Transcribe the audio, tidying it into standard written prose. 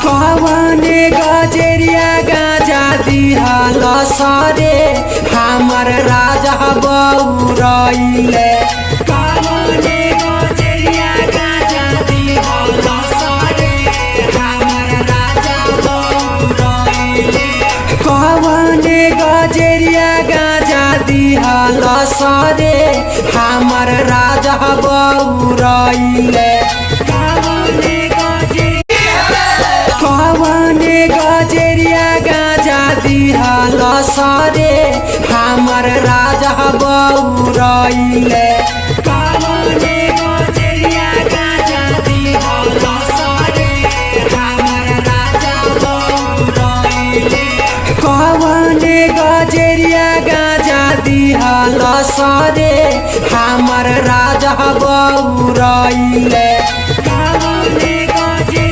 कवने गजरिया गाजा दिहल सरे हमर राजा बउरइले। कवने गजरिया गाजा दिहल सरे हमर राजा बउरइले। कवने गजरिया गाजा दिहल सरे हमर राजा बउरइले। कवने गजरिया गाजा दिहल सरे हमर राजा बउरइले। कवने गजरिया गाजा दिहल सरे हमर राजा बउरइले। कवने गजरिया गाजा दिहल सरे हमर राजा बउरइले।